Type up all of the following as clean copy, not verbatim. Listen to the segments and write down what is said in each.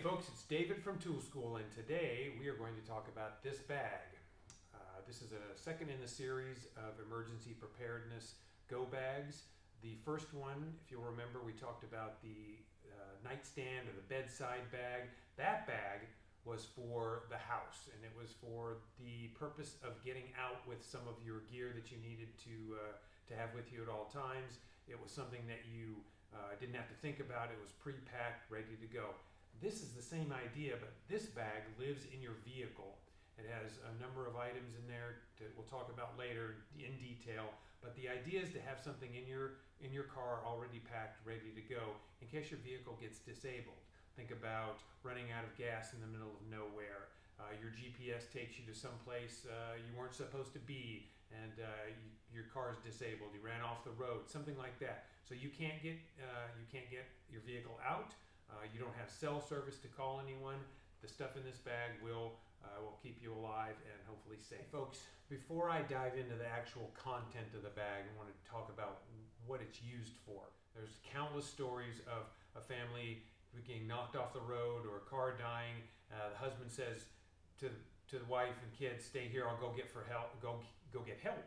folks, it's David from Tool School, and today we are going to talk about this bag. This is a second in the series of emergency preparedness go bags. The first one, if you'll remember, we talked about the nightstand or the bedside bag. That bag was for the house, and it was for the purpose of getting out with some of your gear that you needed to have with you at all times. It was something that you didn't have to think about. It was pre-packed, ready to go. This is the same idea, but this bag lives in your vehicle. It has a number of items in there that we'll talk about later in detail, but the idea is to have something in your car already packed, ready to go in case your vehicle gets disabled. Think about running out of gas in the middle of nowhere. Your GPS takes you to some place you weren't supposed to be, and your car is disabled. You ran off the road, something like that. So you can't get your vehicle out. You don't have cell service to call anyone. The stuff in this bag will keep you alive and hopefully safe. Hey folks, before I dive into the actual content of the bag, I want to talk about what it's used for. There's countless stories of a family getting knocked off the road or a car dying. The husband says to the wife and kids, "Stay here. I'll go get help. Go get help."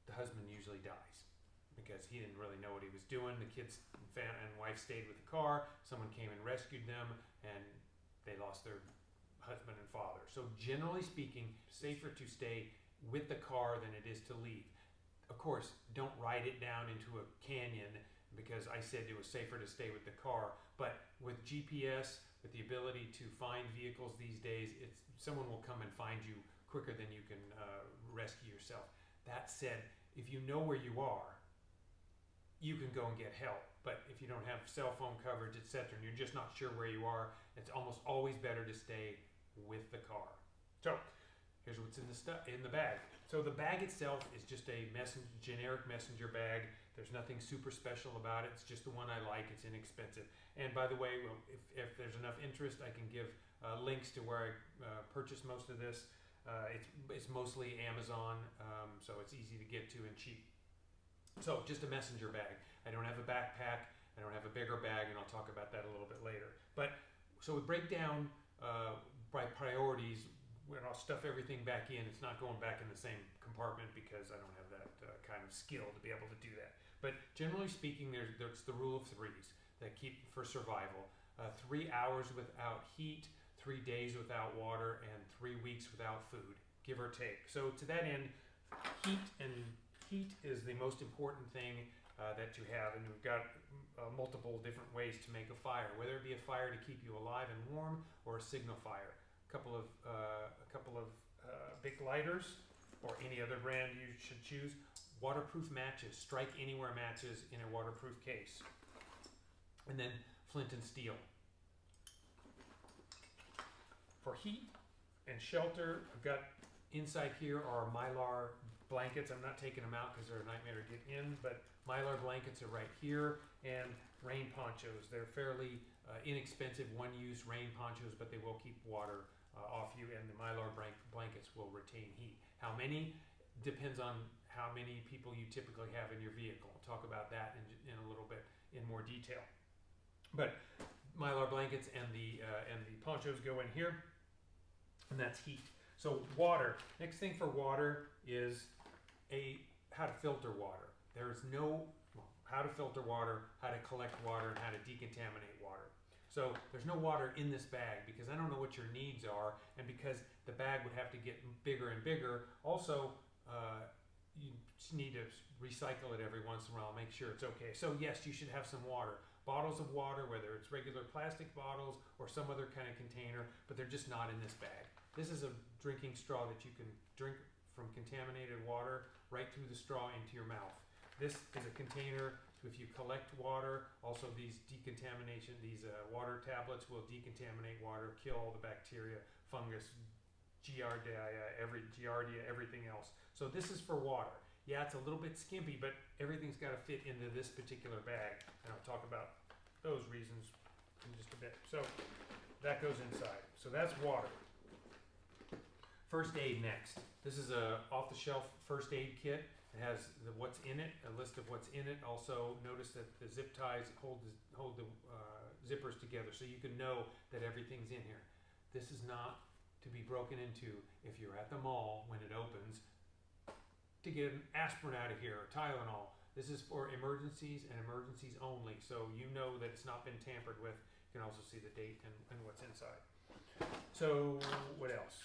The husband usually dies because he didn't really know what he was doing. The kids and wife stayed with the car. Someone came and rescued them, and they lost their husband and father. So generally speaking, safer to stay with the car than it is to leave. Of course, don't ride it down into a canyon because I said it was safer to stay with the car. But with GPS, with the ability to find vehicles these days, someone will come and find you quicker than you can rescue yourself. That said, if you know where you are, you can go and get help. But if you don't have cell phone coverage, etc., and you're just not sure where you are, it's almost always better to stay with the car. So here's what's in the bag. So the bag itself is just a generic messenger bag. There's nothing super special about it. It's just the one I like. It's inexpensive. And by the way, well, if there's enough interest, I can give links to where I purchased most of this. It's mostly Amazon, so it's easy to get to and cheap. So just a messenger bag. I don't have a backpack. I don't have a bigger bag, and I'll talk about that a little bit later. But so we break down by priorities. When I'll stuff everything back in, it's not going back in the same compartment because I don't have that kind of skill to be able to do that. But generally speaking, there's the rule of threes that keep for survival. 3 hours without heat, 3 days without water, and 3 weeks without food, give or take. So to that end, heat is the most important thing that you have, and we've got multiple different ways to make a fire, whether it be a fire to keep you alive and warm or a signal fire. A couple of big lighters or any other brand you should choose. Waterproof matches, strike anywhere matches in a waterproof case, and then flint and steel. For heat and shelter, I've got inside here are Mylar blankets. I'm not taking them out because they're a nightmare to get in, but Mylar blankets are right here, and rain ponchos. They're fairly inexpensive one-use rain ponchos, but they will keep water off you, and the Mylar blankets will retain heat. How many? Depends on how many people you typically have in your vehicle. I'll talk about that in a little bit in more detail. But Mylar blankets and the ponchos go in here, and that's heat. So water. Next thing for water is how to filter water. There's how to filter water, how to collect water, and how to decontaminate water. So there's no water in this bag because I don't know what your needs are, and because the bag would have to get bigger and bigger. Also, you just need to recycle it every once in a while, make sure it's okay. So yes, you should have some water. Bottles of water, whether it's regular plastic bottles or some other kind of container, but they're just not in this bag. This is a drinking straw that you can drink from contaminated water right through the straw into your mouth. This is a container if you collect water. Also, these water tablets will decontaminate water, kill all the bacteria, fungus, giardia, everything else. So this is for water. Yeah, it's a little bit skimpy, but everything's got to fit into this particular bag, and I'll talk about those reasons in just a bit. So that goes inside. So that's water. First aid next. This is a off-the-shelf first aid kit. It has what's in it, a list of what's in it. Also, notice that the zip ties hold the zippers together so you can know that everything's in here. This is not to be broken into if you're at the mall when it opens to get an aspirin out of here or Tylenol. This is for emergencies and emergencies only, so you know that it's not been tampered with. You can also see the date and what's inside. So what else?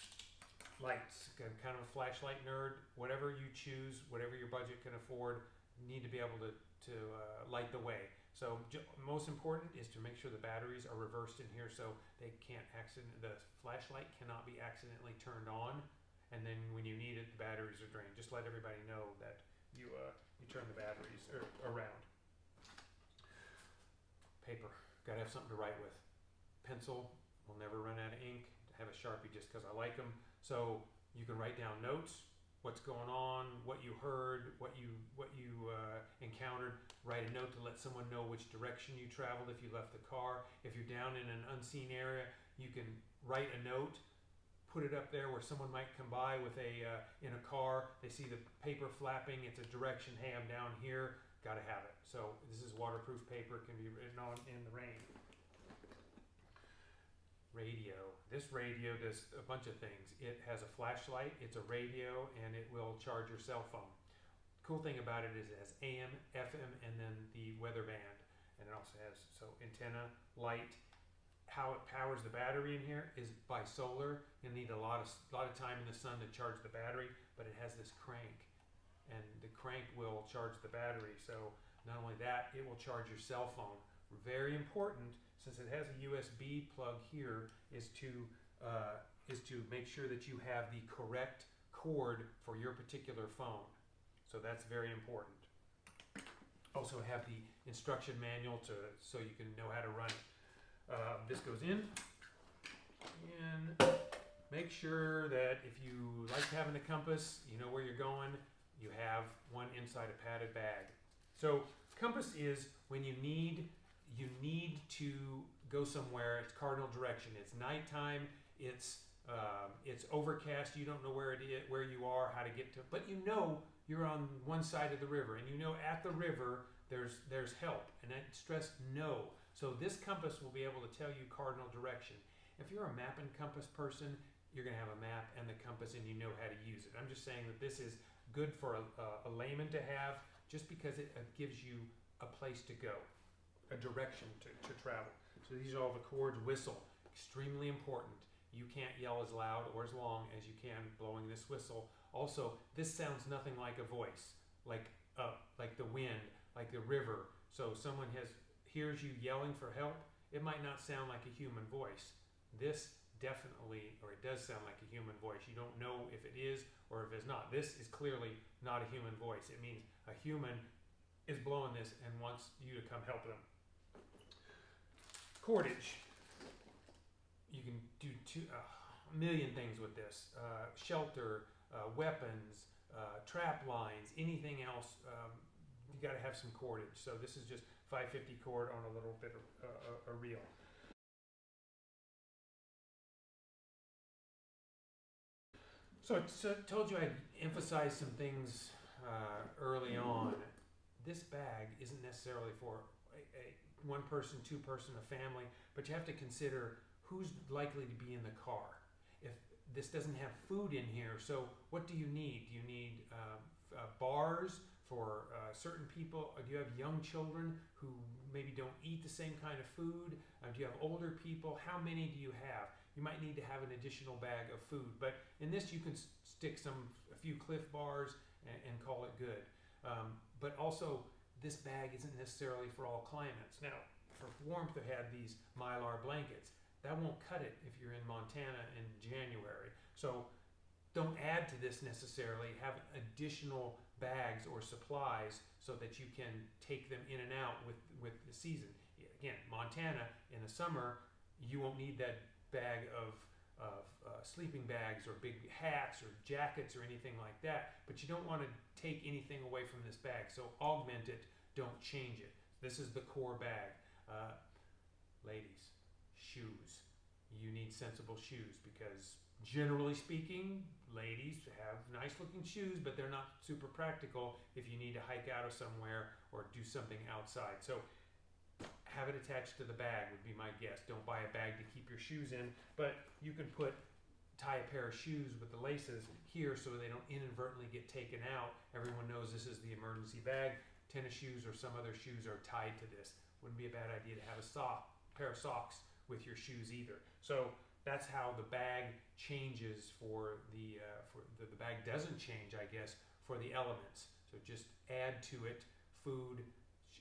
Lights. I'm kind of a flashlight nerd. Whatever you choose, whatever your budget can afford, you need to be able to light the way. So most important is to make sure the batteries are reversed in here so they can't the flashlight cannot be accidentally turned on, and then when you need it, the batteries are drained. Just let everybody know that you turn the batteries around. Paper. Got to have something to write with. Pencil. Will never run out of ink. Have a Sharpie just because I like them. So you can write down notes, what's going on, what you heard, what you encountered. Write a note to let someone know which direction you traveled if you left the car. If you're down in an unseen area, you can write a note, put it up there where someone might come by with in a car. They see the paper flapping. It's a direction. Hey, I'm down here. Got to have it. So this is waterproof paper. It can be written on in the rain. Radio. This radio does a bunch of things. It has a flashlight, it's a radio, and it will charge your cell phone. Cool thing about it is it has AM, FM, and then the weather band. And it also has antenna, light. How it powers the battery in here is by solar. You'll need a lot of time in the sun to charge the battery, but it has this crank. And the crank will charge the battery. So not only that, it will charge your cell phone. Very important, since it has a USB plug here, is to make sure that you have the correct cord for your particular phone. So that's very important. Also have the instruction manual so you can know how to run it. This goes in, and make sure that if you like having a compass, you know where you're going, you have one inside a padded bag. So compass is when you need to go somewhere. It's cardinal direction. It's nighttime. It's overcast. You don't know where you are, how to get to. But you know you're on one side of the river, and you know at the river there's help. And I stress no. So this compass will be able to tell you cardinal direction. If you're a map and compass person, you're going to have a map and the compass, and you know how to use it. I'm just saying that this is good for a layman to have, just because it gives you a place to go, a direction to travel. So these are all the cords. Whistle, extremely important. You can't yell as loud or as long as you can blowing this whistle. Also, this sounds nothing like a voice, like the wind, like the river. So someone hears you yelling for help, it might not sound like a human voice. This definitely, or it does sound like a human voice. You don't know if it is or if it's not. This is clearly not a human voice. It means a human is blowing this and wants you to come help them. Cordage. You can do a million things with this. Shelter, weapons, trap lines, anything else. You got to have some cordage. So this is just 550 cord on a little bit of a reel. So I told you I'd emphasize some things early on. This bag isn't necessarily for a one person, two person, a family, but you have to consider who's likely to be in the car. If this doesn't have food in here, so what do you need? Do you need bars for certain people? Or do you have young children who maybe don't eat the same kind of food? Do you have older people? How many do you have? You might need to have an additional bag of food, but in this you can stick a few Cliff Bars and call it good. But also, this bag isn't necessarily for all climates. Now, for warmth, they had these Mylar blankets. That won't cut it if you're in Montana in January. So don't add to this necessarily. Have additional bags or supplies so that you can take them in and out with the season. Again, Montana, in the summer, you won't need that bag of sleeping bags or big hats or jackets or anything like that, but you don't want to take anything away from this bag. So augment it, don't change it. This is the core bag. Ladies, shoes. You need sensible shoes because generally speaking, ladies have nice looking shoes, but they're not super practical if you need to hike out of somewhere or do something outside. So have it attached to the bag would be my guess. Don't buy a bag to keep your shoes in, but you can tie a pair of shoes with the laces here so they don't inadvertently get taken out. Everyone knows this is the emergency bag. Tennis shoes or some other shoes are tied to this. Wouldn't be a bad idea to have a pair of socks with your shoes either. So that's how the bag changes for the bag doesn't change, I guess, for the elements. So just add to it food,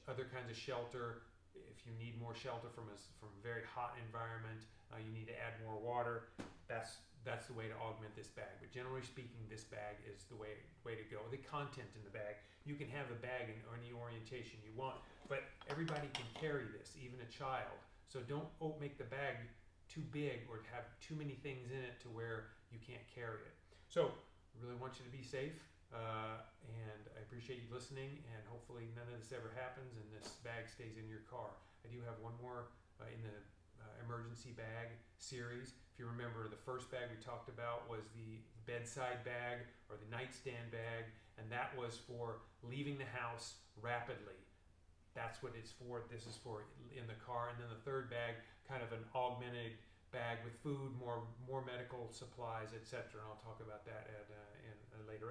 other kinds of shelter. If you need more shelter from a very hot environment, you need to add more water. That's the way to augment this bag. But generally speaking, this bag is the way to go. The content in the bag, you can have the bag in any orientation you want, but everybody can carry this, even a child. So don't make the bag too big or have too many things in it to where you can't carry it. So I really want you to be safe, and I appreciate you listening, and hopefully none of this ever happens and this bag stays in your car. I do have one more in the emergency bag series. If you remember, the first bag we talked about was the bedside bag or the nightstand bag, and that was for leaving the house rapidly. That's what it's for. This is for in the car. And then the third bag, kind of an augmented bag with food, more medical supplies, etc. And I'll talk about that in a later